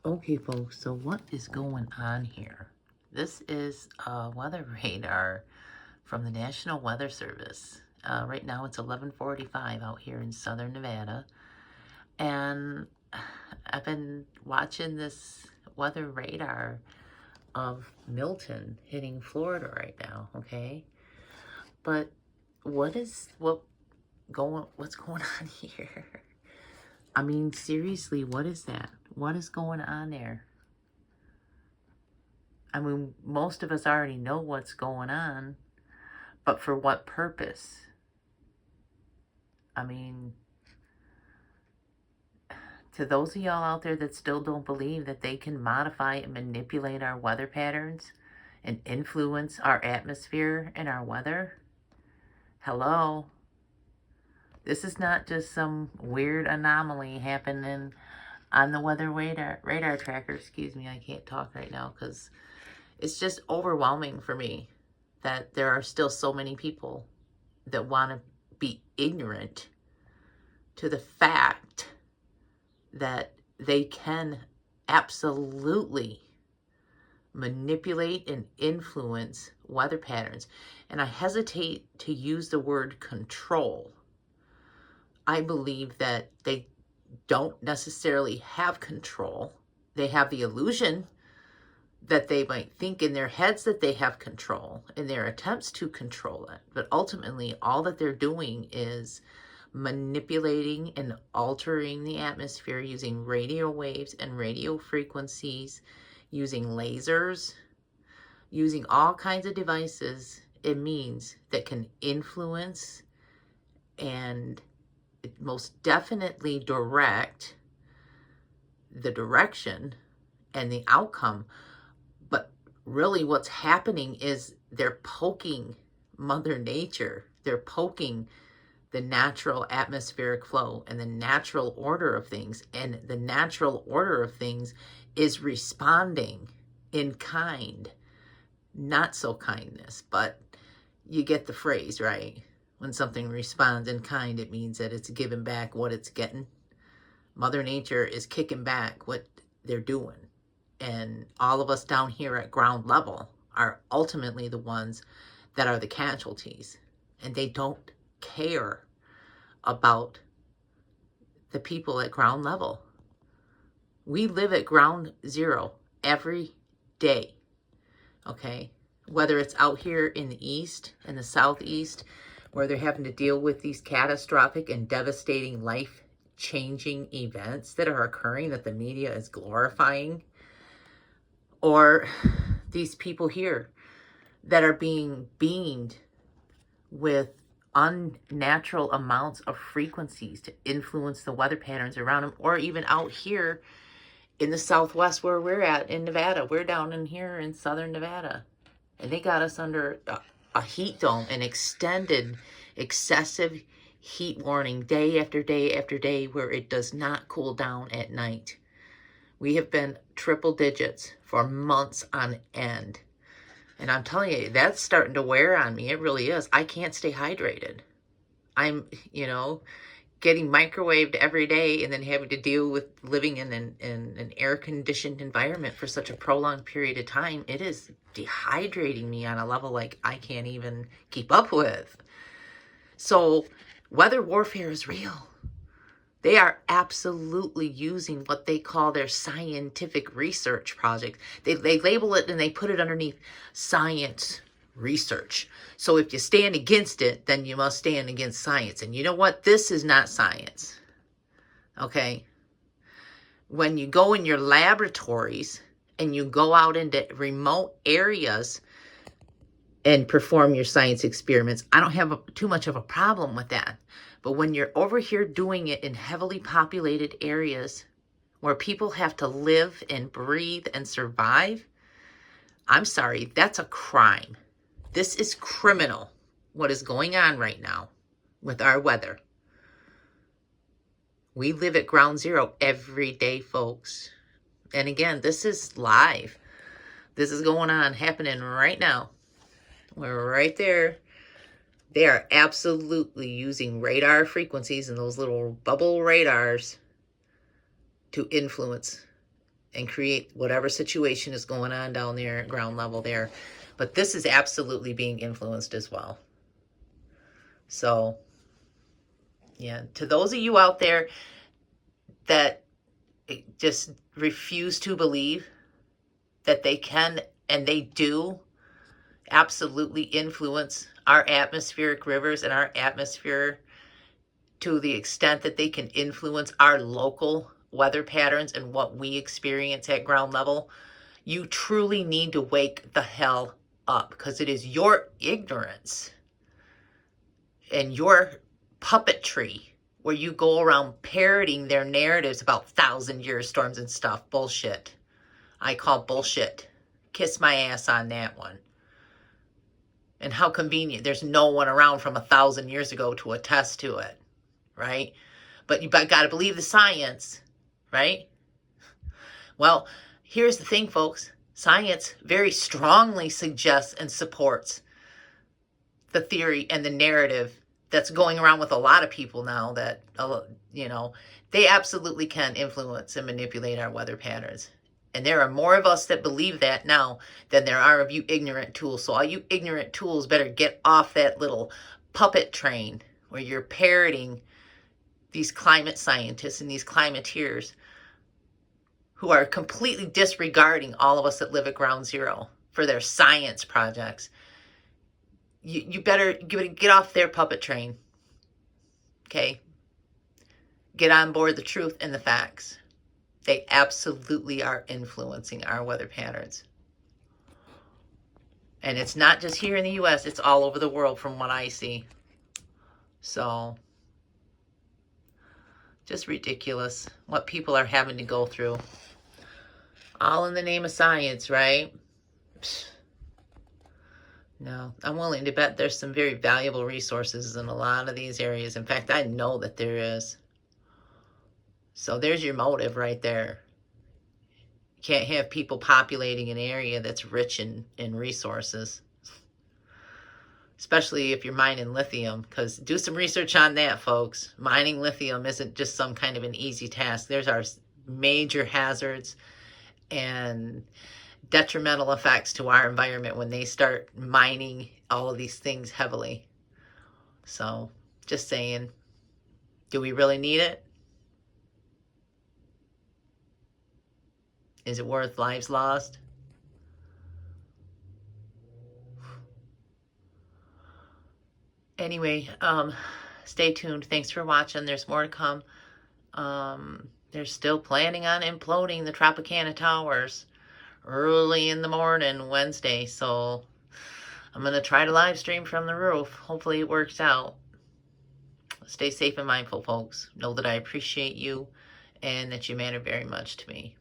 Okay, folks, so what is going on here? This is a weather radar from the National Weather Service. Right now it's 11:45 out here in southern Nevada, and I've been watching this weather radar of Milton hitting Florida right now, okay? But what's going on here? I mean, seriously, what is that? What is going on there? I mean, most of us already know what's going on, but for what purpose? I mean, to those of y'all out there that still don't believe that they can modify and manipulate our weather patterns and influence our atmosphere and our weather, hello? This is not just some weird anomaly happening on the weather radar tracker. Excuse me, I can't talk right now because it's just overwhelming for me that there are still so many people that want to be ignorant to the fact that they can absolutely manipulate and influence weather patterns. And I hesitate to use the word control. I believe that they don't necessarily have control. They have the illusion that they might think in their heads that they have control in their attempts to control it. But ultimately, all that they're doing is manipulating and altering the atmosphere using radio waves and radio frequencies, using lasers, using all kinds of devices it means that can influence and most definitely direct the direction and the outcome. But really what's happening is they're poking Mother Nature. They're poking the natural atmospheric flow and the natural order of things. And the natural order of things is responding in kind, not so kindness, but you get the phrase, right? When something responds in kind, it means that it's giving back what it's getting. Mother Nature is kicking back what they're doing. And all of us down here at ground level are ultimately the ones that are the casualties. And they don't care about the people at ground level. We live at ground zero every day, okay? Whether it's out here in the east and the southeast, where they're having to deal with these catastrophic and devastating life-changing events that are occurring that the media is glorifying, or these people here that are being beamed with unnatural amounts of frequencies to influence the weather patterns around them, or even out here in the southwest where we're at in Nevada. We're down in here in southern Nevada, and they got us under a heat dome, an extended excessive heat warning day after day after day, where it does not cool down at night. We have been triple digits for months on end. And I'm telling you, that's starting to wear on me. It really is. I can't stay hydrated. I'm, getting microwaved every day and then having to deal with living in an air-conditioned environment for such a prolonged period of time. It is dehydrating me on a level like I can't even keep up with. So weather warfare is real. They are absolutely using what they call their scientific research project. They label it and they put it underneath science research. So if you stand against it, then you must stand against science. And you know what? This is not science. Okay? When you go in your laboratories and you go out into remote areas and perform your science experiments, I don't have too much of a problem with that. But when you're over here doing it in heavily populated areas where people have to live and breathe and survive, I'm sorry, that's a crime. This is criminal, what is going on right now with our weather. We live at ground zero every day, folks. And again, this is live. This is going on, happening right now. We're right there. They are absolutely using radar frequencies and those little bubble radars to influence and create whatever situation is going on down there at ground level there. But this is absolutely being influenced as well. So, yeah, to those of you out there that just refuse to believe that they can and they do absolutely influence our atmospheric rivers and our atmosphere to the extent that they can influence our local weather patterns and what we experience at ground level, you truly need to wake the hell up, because it is your ignorance and your puppetry where you go around parroting their narratives about 1,000-year storms and stuff. Bullshit. I call bullshit. Kiss my ass on that one. And how convenient. There's no one around from 1,000 years ago to attest to it, right? But you got to believe the science, right? Well, here's the thing, folks. Science very strongly suggests and supports the theory and the narrative that's going around with a lot of people now that, you know, they absolutely can influence and manipulate our weather patterns. And there are more of us that believe that now than there are of you ignorant tools. So all you ignorant tools better get off that little puppet train where you're parroting these climate scientists and these climateers who are completely disregarding all of us that live at ground zero for their science projects. You better get off their puppet train. Okay? Get on board the truth and the facts. They absolutely are influencing our weather patterns. And it's not just here in the U.S., it's all over the world from what I see. So, just ridiculous what people are having to go through. All in the name of science, right? No, I'm willing to bet there's some very valuable resources in a lot of these areas. In fact, I know that there is. So there's your motive right there. You can't have people populating an area that's rich in resources. Especially if you're mining lithium, because do some research on that, folks. Mining lithium isn't just some kind of an easy task. There's our major hazards and detrimental effects to our environment when they start mining all of these things heavily. So, just saying, do we really need it? Is it worth lives lost? Anyway, stay tuned. Thanks for watching. There's more to come. They're still planning on imploding the Tropicana Towers early in the morning Wednesday, so I'm going to try to live stream from the roof. Hopefully it works out. Stay safe and mindful, folks. Know that I appreciate you and that you matter very much to me.